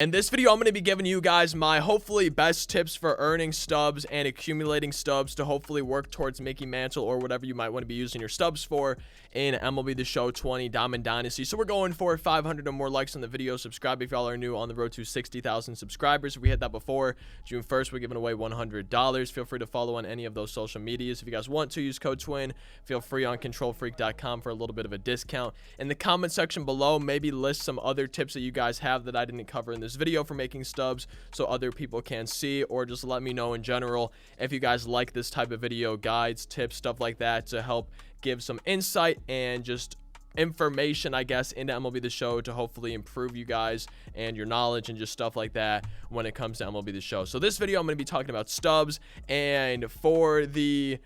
In this video, I'm going to be giving you guys my hopefully best tips for earning stubs and accumulating stubs to hopefully work towards making mantle or whatever you might want to be using your stubs for in MLB The Show 20 Diamond Dynasty. So we're going for 500 or more likes on the video. Subscribe if y'all are new, on the road to 60,000 subscribers. If we hit that before June 1st, we're giving away $100. Feel free to follow on any of those social medias. If you guys want to use code TWIN, feel free on controlfreak.com for a little bit of a discount. In the comment section below, maybe list some other tips that you guys have that I didn't cover in this video for making stubs so other people can see, or just let me know in general if you guys like this type of video, guides, tips, stuff like that, to help give some insight and just information, I guess, into MLB The Show to hopefully improve you guys and your knowledge and just stuff like that when it comes to MLB The Show. So this video, I'm going to be talking about stubs, and for the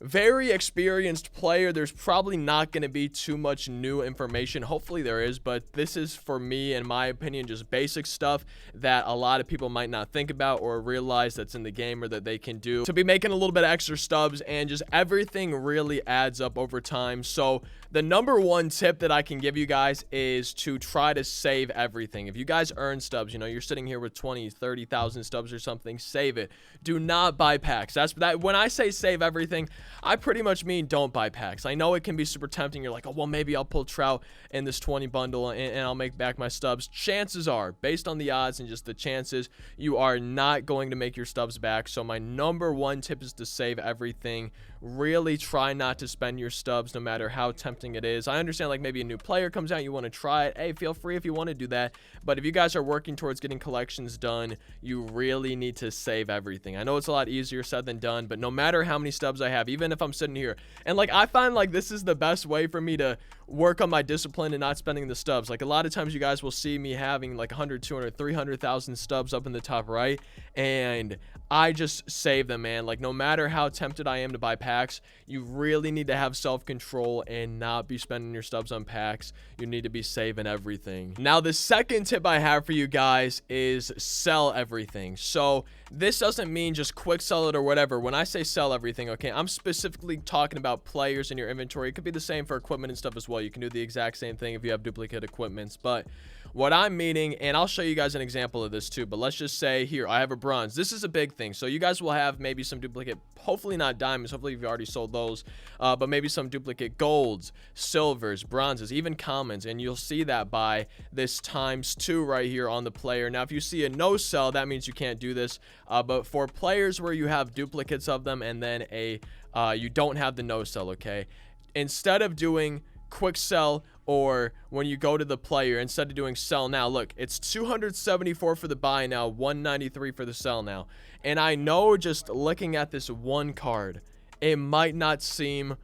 very experienced player, there's probably not going to be too much new information. Hopefully there is, but this is, for me, in my opinion, just basic stuff that a lot of people might not think about or realize that's in the game or that they can do to be making a little bit of extra stubs, and just everything really adds up over time. So the number one tip that I can give you guys is to try to save everything. If you guys earn stubs, you know, you're sitting here with 20, 30,000 stubs or something, save it. Do not buy packs. That's that. When I say save everything, I pretty much mean don't buy packs. I know it can be super tempting. You're like, oh, well, maybe I'll pull Trout in this 20 bundle and I'll make back my stubs. Chances are, based on the odds and just the chances, you are not going to make your stubs back. So my number one tip is to save everything. Really try not to spend your stubs no matter how tempting it is. I understand, like, maybe a new player comes out, you want to try it. Hey, feel free if you want to do that. But if you guys are working towards getting collections done, you really need to save everything. I know it's a lot easier said than done, but no matter how many stubs I have, even if I'm sitting here, and like, I find like this is the best way for me to work on my discipline and not spending the stubs. Like, a lot of times you guys will see me having like 100, 200, 300,000 stubs up in the top right, and I just save them, man. Like, no matter how tempted I am to buy packs, you really need to have self-control and not be spending your stubs on packs. You need to be saving everything. Now, the second tip I have for you guys is sell everything. So this doesn't mean just quick sell it or whatever. When I say sell everything, okay, I'm specifically talking about players in your inventory. It could be the same for equipment and stuff as well. You can do the exact same thing if you have duplicate equipments. But what I'm meaning, and I'll show you guys an example of this too, but let's just say here, I have a bronze. This is a big thing. So you guys will have maybe some duplicate, hopefully not diamonds, hopefully you've already sold those, but maybe some duplicate golds, silvers, bronzes, even commons, and you'll see that by this ×2 right here on the player. Now, if you see a no sell, that means you can't do this, but for players where you have duplicates of them and then you don't have the no sell, okay, instead of doing quick sell, or when you go to the player, instead of doing sell now, look, it's 274 for the buy now, 193 for the sell now. And I know, just looking at this one card, it might not seem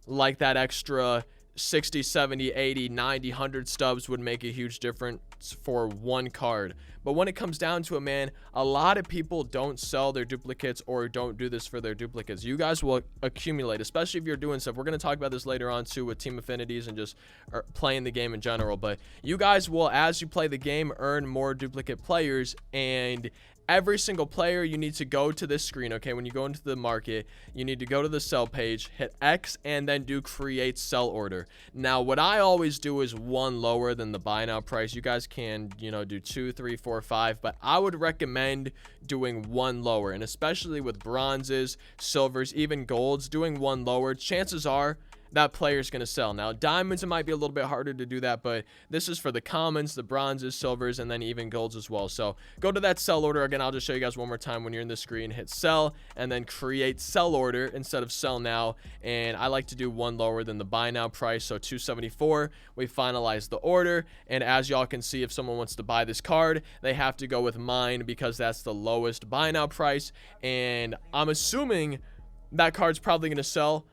like that extra 60, 70, 80, 90, 100 stubs would make a huge difference for one card. But when it comes down to it, man, a lot of people don't sell their duplicates or don't do this for their duplicates. You guys will accumulate, especially if you're doing stuff. We're going to talk about this later on too with team affinities and just playing the game in general. But you guys will, as you play the game, earn more duplicate players, and every single player, you need to go to this screen, okay? When you go into the market, you need to go to the sell page, hit X, and then do create sell order. Now, what I always do is one lower than the buy now price. You guys can, you know, do 2, 3, 4, 5, but I would recommend doing one lower, and especially with bronzes, silvers, even golds, doing one lower, chances are that player's going to sell. Now, diamonds, it might be a little bit harder to do that, but this is for the commons, the bronzes, silvers, and then even golds as well. So go to that sell order. Again, I'll just show you guys one more time. When you're in the screen, hit sell and then create sell order instead of sell now. And I like to do one lower than the buy now price. So 274, we finalize the order. And as y'all can see, if someone wants to buy this card, they have to go with mine because that's the lowest buy now price. And I'm assuming that card's probably going to sell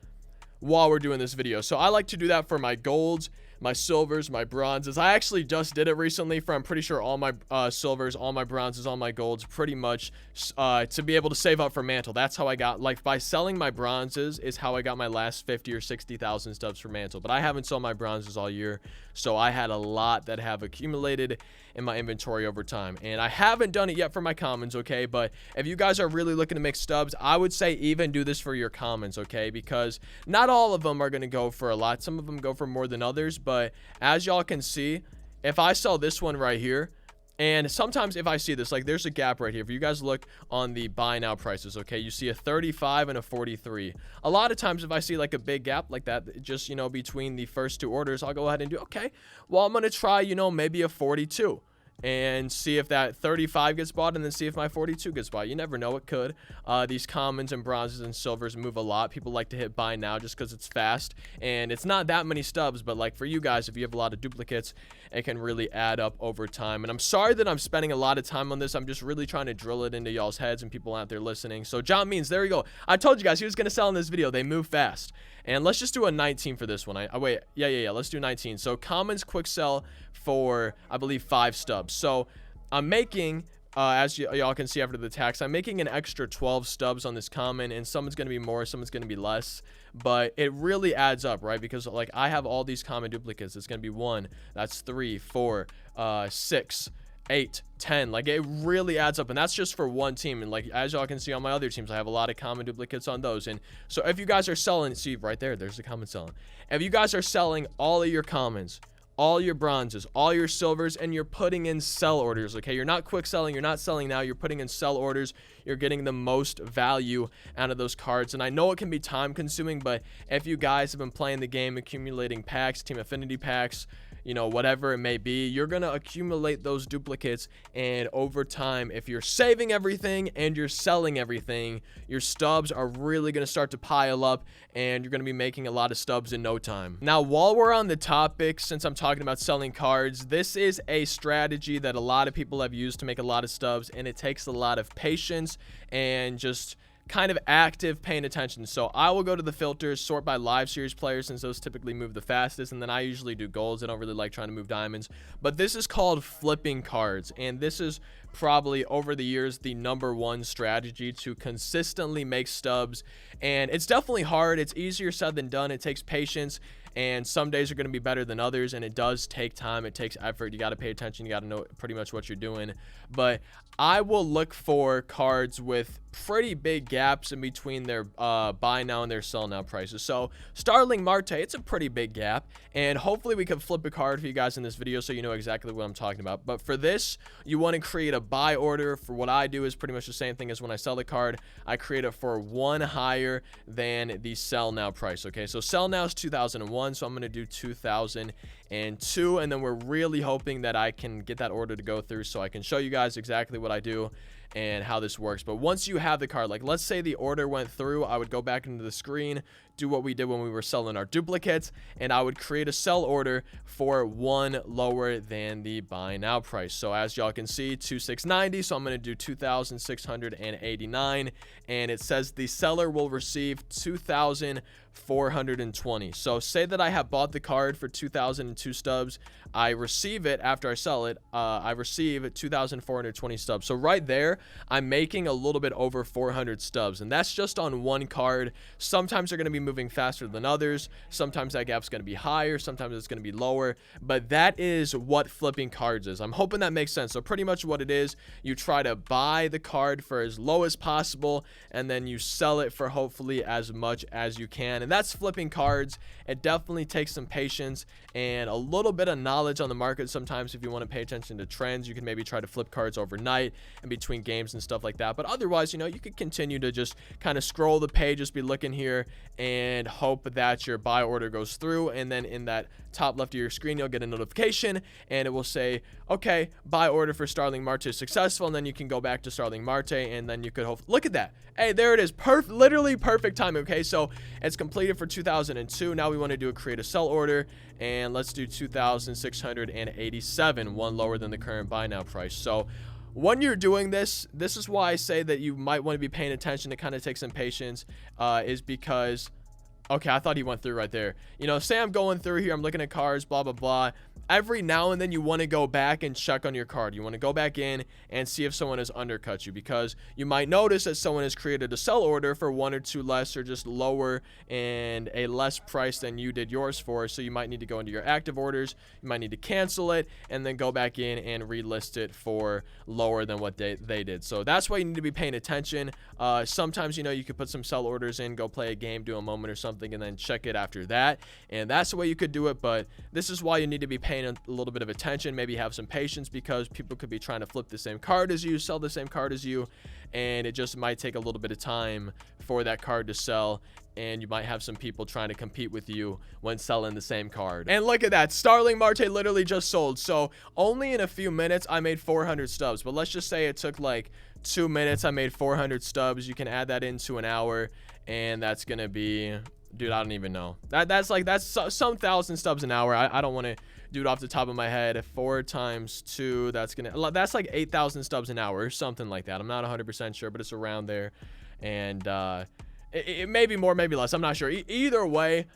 while we're doing this video. So I like to do that for my golds, my silvers, my bronzes. I actually just did it recently for, I'm pretty sure, all my silvers, all my bronzes, all my golds, pretty much to be able to save up for mantle. That's how I got, like, by selling my bronzes is how I got my last 50 or 60,000 stubs for mantle. But I haven't sold my bronzes all year, so I had a lot that have accumulated in my inventory over time, and I haven't done it yet for my commons, okay? But if you guys are really looking to make stubs, I would say even do this for your commons, okay? Because not all of them are going to go for a lot. Some of them go for more than others, but as y'all can see, if I sell this one right here, And sometimes if I see this, like there's a gap right here. If you guys look on the buy now prices, okay, you see a 35 and a 43. A lot of times if I see like a big gap like that, just, you know, between the first two orders, I'll go ahead and do, okay, well, I'm going to try, you know, maybe a 42. And see if that 35 gets bought, and then see if my 42 gets bought. You never know, it could. These commons and bronzes and silvers move a lot. People like to hit buy now just because it's fast, and it's not that many stubs, but like for you guys, if you have a lot of duplicates, it can really add up over time. And I'm sorry that I'm spending a lot of time on this. I'm just really trying to drill it into y'all's heads and people out there listening. So John Means, there you go. I told you guys he was going to sell in this video. They move fast. And let's just do a 19 for this one. Wait, yeah, let's do 19. So commons quick sell for, I believe, 5 stubs. So I'm making, as y'all can see after the tax, I'm making an extra 12 stubs on this common, and someone's going to be more, someone's going to be less. But it really adds up, right? Because like I have all these common duplicates. It's going to be 1, that's 3, 4, 6, 8, 10. Like it really adds up, and that's just for one team. And like as y'all can see on my other teams, I have a lot of common duplicates on those. And so if you guys are selling, see right there's the common selling. If you guys are selling all of your commons, all your bronzes, all your silvers, and you're putting in sell orders, okay? You're not quick selling, you're not selling now, you're putting in sell orders, you're getting the most value out of those cards. And I know it can be time consuming, but if you guys have been playing the game, accumulating packs, team affinity packs, you know, whatever it may be, you're going to accumulate those duplicates. And over time, if you're saving everything and you're selling everything, your stubs are really going to start to pile up, and you're going to be making a lot of stubs in no time. Now, while we're on the topic, since I'm talking about selling cards, this is a strategy that a lot of people have used to make a lot of stubs, and it takes a lot of patience and just kind of active paying attention. So I will go to the filters, sort by live series players, since those typically move the fastest, and then I usually do golds. I don't really like trying to move diamonds, but this is called flipping cards, and this is probably over the years the #1 strategy to consistently make stubs. And it's definitely hard. It's easier said than done. It takes patience, and some days are going to be better than others, and it does take time. It takes effort. You got to pay attention. You got to know pretty much what you're doing. But I will look for cards with pretty big gaps in between their buy now and their sell now prices. So Starling Marte, it's a pretty big gap, and hopefully we can flip a card for you guys in this video so you know exactly what I'm talking about. But for this, you want to create a buy order. For what I do is pretty much the same thing as when I sell the card. I create it for 1 higher than the sell now price. Okay, so sell now is 2001, so I'm going to do 2002, and then we're really hoping that I can get that order to go through so I can show you guys exactly what I do and how this works. But once you have the card, like let's say the order went through, I would go back into the screen, do what we did when we were selling our duplicates, and I would create a sell order for 1 lower than the buy now price. So as y'all can see, 2690, so I'm going to do 2689, and it says the seller will receive 2420. So say that I have bought the card for 2002 stubs, I receive it after I sell it, I receive 2420 stubs. So right there, I'm making a little bit over 400 stubs, and that's just on one card. Sometimes they're going to be moving faster than others, sometimes that gap's going to be higher, sometimes it's going to be lower, but that is what flipping cards is. I'm hoping that makes sense. So pretty much what it is, you try to buy the card for as low as possible, and then you sell it for hopefully as much as you can. And that's flipping cards. It definitely takes some patience and a little bit of knowledge on the market. Sometimes if you want to pay attention to trends, you can maybe try to flip cards overnight in between games and stuff like that. But otherwise, you know, you could continue to just kind of scroll the page, just be looking here and hope that your buy order goes through. And then in that top left of your screen, you'll get a notification and it will say, okay, buy order for Starling Marte is successful. And then you can go back to Starling Marte, and then you could look at that. Hey, there it is. Literally perfect time. Okay, so it's completed for 2002. Now we want to do a create a sell order, and let's do 2687, 1 lower than the current buy now price. So when you're doing this is why I say that you might want to be paying attention. To kind of take some patience, is because, okay, I thought he went through right there. You know, say I'm going through here, I'm looking at cards, blah, blah, blah. Every now and then you want to go back and check on your card. You want to go back in and see if someone has undercut you, because you might notice that someone has created a sell order for 1 or 2 less, or just lower and a less price than you did yours for. So you might need to go into your active orders. You might need to cancel it and then go back in and relist it for lower than what they did. So that's why you need to be paying attention. Sometimes, you know, you could put some sell orders in, go play a game, do a moment or something, and then check it after that. And that's the way you could do it. But this is why you need to be paying paying a little bit of attention, maybe have some patience, because people could be trying to flip the same card as you, sell the same card as you, and it just might take a little bit of time for that card to sell, and you might have some people trying to compete with you when selling the same card. And look at that, Starling Marte literally just sold. So only in a few minutes I made 400 stubs, but let's just say it took like 2 minutes, I made 400 stubs. You can add that into an hour, and that's gonna be, dude, I don't even know, that's some 1,000 stubs an hour. I don't want to do it off the top of my head. 4 times 2, that's like 8,000 stubs an hour or something like that. I'm not 100% sure, but it's around there. And it may be more, maybe less, I'm not sure. Either way,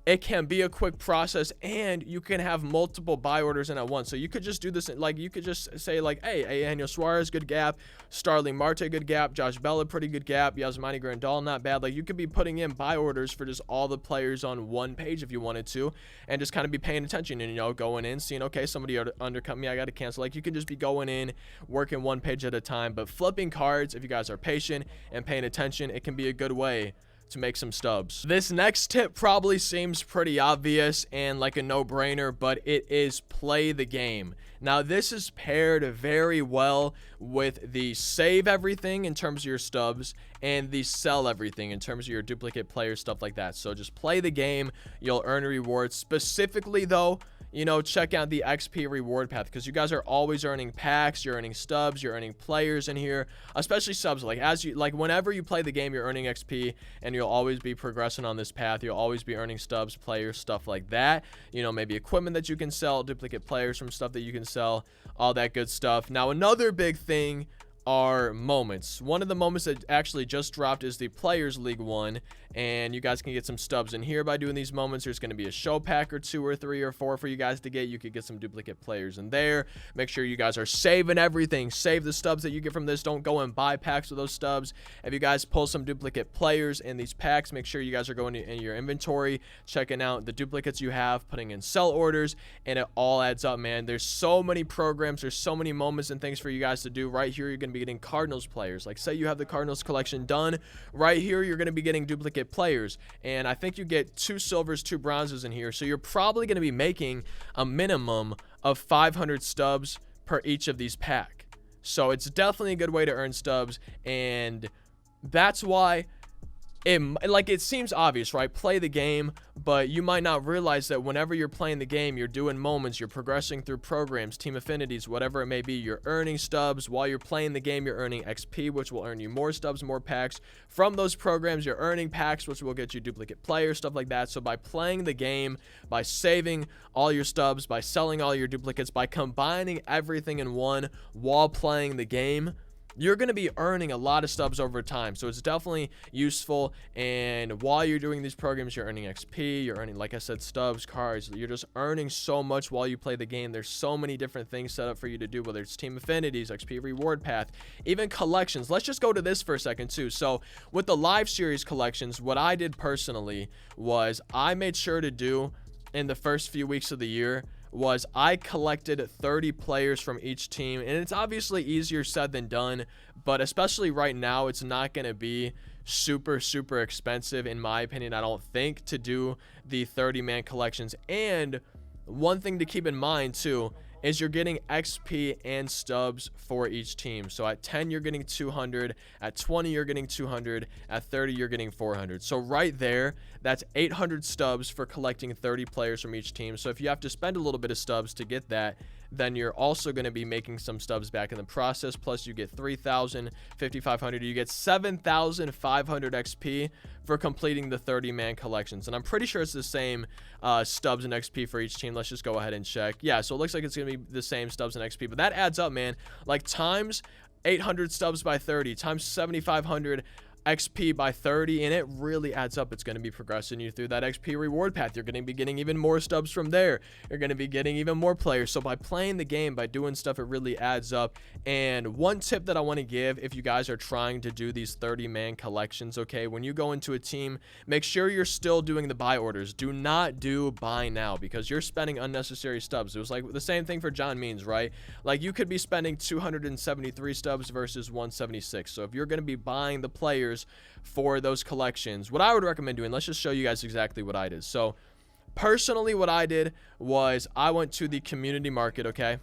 it can be a quick process, and you can have multiple buy orders in at once. So you could just do this, like, you could just say like, hey, Daniel Suarez, good gap. Starling Marte, good gap. Josh Bella, pretty good gap. Yasmani Grandal, not bad. Like, you could be putting in buy orders for just all the players on one page if you wanted to, and just kind of be paying attention and, you know, going in, seeing, okay, somebody undercut me, I got to cancel. Like, you can just be going in, working one page at a time. But flipping cards, if you guys are patient and paying attention, it can be a good way to make some stubs. This next tip probably seems pretty obvious and like a no-brainer, but it is play the game. Now, this is paired very well with the save everything in terms of your stubs and the sell everything in terms of your duplicate players, stuff like that. So just play the game, you'll earn rewards. Specifically though, you know, check out the XP reward path, because you guys are always earning packs, you're earning stubs, you're earning players in here, especially subs. Like whenever you play the game, you're earning XP, and you'll always be progressing on this path. You'll always be earning stubs, players, stuff like that. You know, maybe equipment that you can sell, duplicate players from stuff that you can sell, all that good stuff. Now, another big thing are moments. One of the moments that actually just dropped is the Players League one, and you guys can get some stubs in here by doing these moments. There's going to be a show pack or 2 or 3 or 4 for you guys to get. You could get some duplicate players in there. Make sure you guys are saving everything. Save the stubs that you get from this. Don't go and buy packs with those stubs. If you guys pull some duplicate players in these packs, make sure you guys are going in your inventory, checking out the duplicates you have, putting in sell orders, and it all adds up, man. There's so many programs, there's so many moments and things for you guys to do. Right here, you're going to be getting Cardinals players. Like, say you have the Cardinals collection done, right here you're going to be getting duplicate players, and I think you get 2 silvers, 2 bronzes in here. So you're probably going to be making a minimum of 500 stubs per each of these pack. So it's definitely a good way to earn stubs, and that's why it seems obvious, right? Play the game, but you might not realize that whenever you're playing the game, you're doing moments, you're progressing through programs, team affinities, whatever it may be. You're earning stubs while you're playing the game. You're earning XP, which will earn you more stubs, more packs from those programs. You're earning packs, which will get you duplicate players, stuff like that. So by playing the game, by saving all your stubs, by selling all your duplicates, by combining everything in one while playing the game, you're going to be earning a lot of stubs over time. So it's definitely useful. And while you're doing these programs, you're earning XP, you're earning, like I said, stubs, cards. You're just earning so much while you play the game. There's so many different things set up for you to do, whether it's team affinities, XP reward path, even collections. Let's just go to this for a second too. So with the live series collections, what I did personally was I made sure to do in the first few weeks of the year was I collected 30 players from each team. And it's obviously easier said than done, but especially right now, it's not going to be super expensive, in my opinion, I don't think, to do the 30-man collections. And one thing to keep in mind too is you're getting XP and stubs for each team. So at 10, you're getting 200. At 20, you're getting 200. At 30, you're getting 400. So right there, that's 800 stubs for collecting 30 players from each team. So if you have to spend a little bit of stubs to get that, then you're also going to be making some stubs back in the process. Plus, you get 3,000, 5,500. You get 7,500 XP for completing the 30-man collections. And I'm pretty sure it's the same stubs and XP for each team. Let's just go ahead and check. Yeah, so it looks like it's going to be the same stubs and XP. But that adds up, man. Like, times 800 stubs by 30, times 7,500 XP by 30, and it really adds up. It's going to be progressing you through that XP reward path. You're going to be getting even more stubs from there. You're going to be getting even more players. So by playing the game, by doing stuff, it really adds up. And one tip that I want to give, if you guys are trying to do these 30-man collections, okay, when you go into a team, make sure you're still doing the buy orders. Do not do buy now, because you're spending unnecessary stubs. It was like the same thing for John Means, right? Like, you could be spending 273 stubs versus 176. So if you're going to be buying the players for those collections, what I would recommend doing, let's just show you guys exactly what I did. So Personally, what I did was I went to the community market, okay?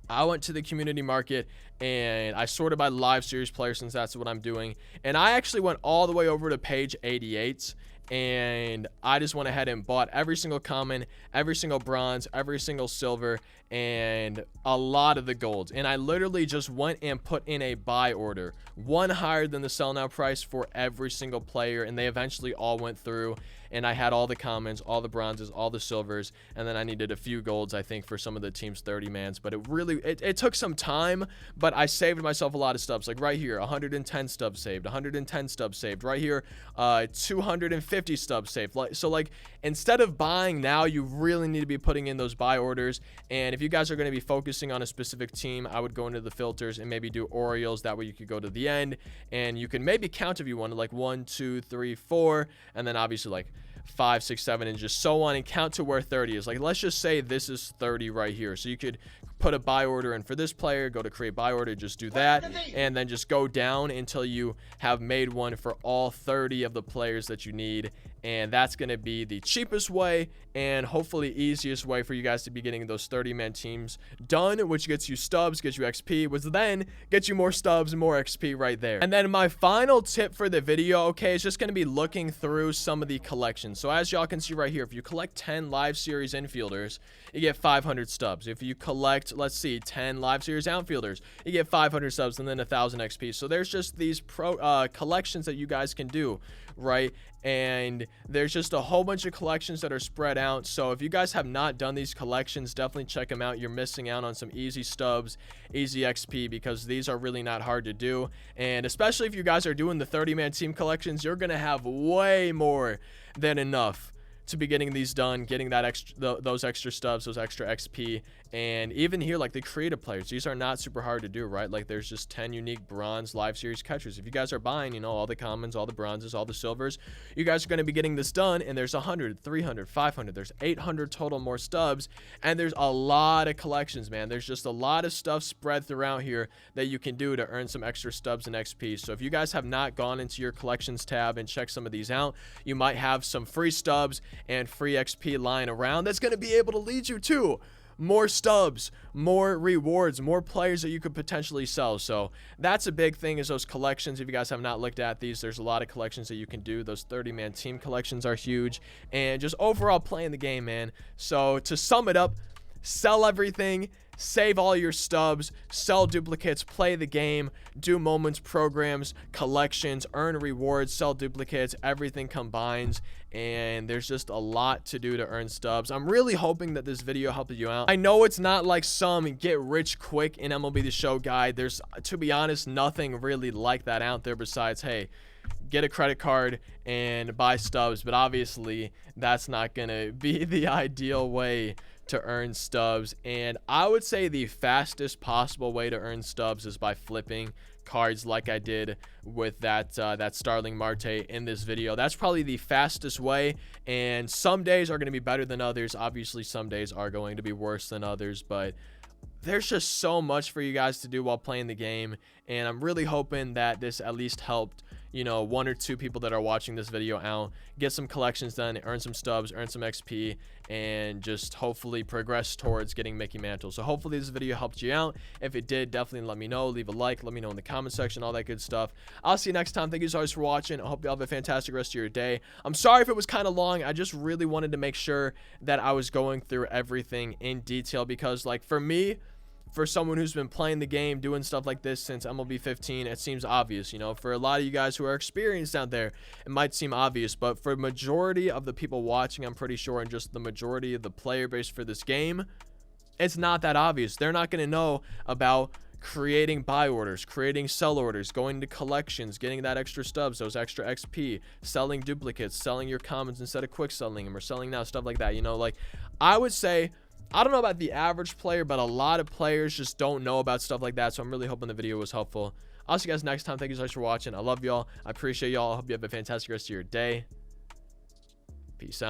I went to the community market and I sorted by live series players, since that's what I'm doing. And I actually went all the way over to page 88, and I just went ahead and bought every single common, every single bronze, every single silver, and a lot of the golds. And I literally just went and put in a buy order, one higher than the sell now price for every single player, and they eventually all went through. And I had all the commons, all the bronzes, all the silvers, and then I needed a few golds, I think, for some of the team's 30-mans. But it took some time, but I saved myself a lot of stubs. Like right here, 110 stubs saved, 110 stubs saved. Right here, 250 stubs saved. So like, instead of buying now, you really need to be putting in those buy orders. And if you guys are going to be focusing on a specific team, I would go into the filters and maybe do Orioles. That way you could go to the end, and you can maybe count if you wanted, like 1, 2, 3, 4, and then obviously like 5, 6, 7, and just so on, and count to where 30 is. Like, let's just say this is 30 right here. So you could put a buy order in for this player, go to create buy order, just do that, and then just go down until you have made one for all 30 of the players that you need. And that's going to be the cheapest way and hopefully easiest way for you guys to be getting those 30-man teams done, which gets you stubs, gets you XP, which then gets you more stubs and more XP right there. And then my final tip for the video, okay, is just going to be looking through some of the collections. So as y'all can see right here, if you collect 10 live series infielders, you get 500 stubs. If you collect, let's see, 10 live series outfielders, you get 500 stubs and then 1,000 XP. So there's just these collections that you guys can do, right? And there's just a whole bunch of collections that are spread out. So if you guys have not done these collections, definitely check them out. You're missing out on some easy stubs, easy XP, because these are really not hard to do. And especially if you guys are doing the 30-man team collections, you're gonna have way more than enough to be getting these done, getting that extra, those extra stubs, those extra XP. And even here, like the creative players, these are not super hard to do, right? Like there's just 10 unique bronze live series catchers. If you guys are buying, you know, all the commons, all the bronzes, all the silvers, you guys are going to be getting this done. And there's 100, 300, 500, there's 800 total more stubs. And there's a lot of collections, man. There's just a lot of stuff spread throughout here that you can do to earn some extra stubs and XP. So if you guys have not gone into your collections tab and checked some of these out, you might have some free stubs and free XP lying around that's going to be able to lead you to more stubs, more rewards, more players that you could potentially sell. So that's a big thing, is those collections. If you guys have not looked at these, there's a lot of collections that you can do. Those 30-man team collections are huge, and just overall playing the game, man. So to sum it up, sell everything, save all your stubs, sell duplicates, play the game, do moments, programs, collections, earn rewards, sell duplicates, everything combines. And there's just a lot to do to earn stubs. I'm really hoping that this video helped you out. I know it's not like some get rich quick in MLB The Show guide. There's, to be honest, nothing really like that out there besides, hey, get a credit card and buy stubs. But obviously that's not gonna be the ideal way to earn stubs. And I would say the fastest possible way to earn stubs is by flipping cards, like I did with that Starling Marte in this video. That's probably the fastest way, and some days are going to be better than others. Obviously some days are going to be worse than others, but there's just so much for you guys to do while playing the game. And I'm really hoping that this at least helped, you know, 1 or 2 people that are watching this video out get some collections done, earn some stubs, earn some XP, and just hopefully progress towards getting Mickey Mantle. So hopefully this video helped you out. If it did, definitely let me know. Leave a like, let me know in the comment section, all that good stuff. I'll see you next time. Thank you so much for watching. I hope you all have a fantastic rest of your day. I'm sorry if it was kind of long. I just really wanted to make sure that I was going through everything in detail, because like for me, for someone who's been playing the game, doing stuff like this since MLB 15, it seems obvious. You know, for a lot of you guys who are experienced out there, it might seem obvious, but for majority of the people watching, I'm pretty sure, and just the majority of the player base for this game, it's not that obvious. They're not going to know about creating buy orders, creating sell orders, going to collections, getting that extra stubs, those extra XP, selling duplicates, selling your commons instead of quick selling them, or selling now, stuff like that. You know, like I would say, I don't know about the average player, but a lot of players just don't know about stuff like that. So I'm really hoping the video was helpful. I'll see you guys next time. Thank you so much for watching. I love y'all. I appreciate y'all. I hope you have a fantastic rest of your day. Peace out.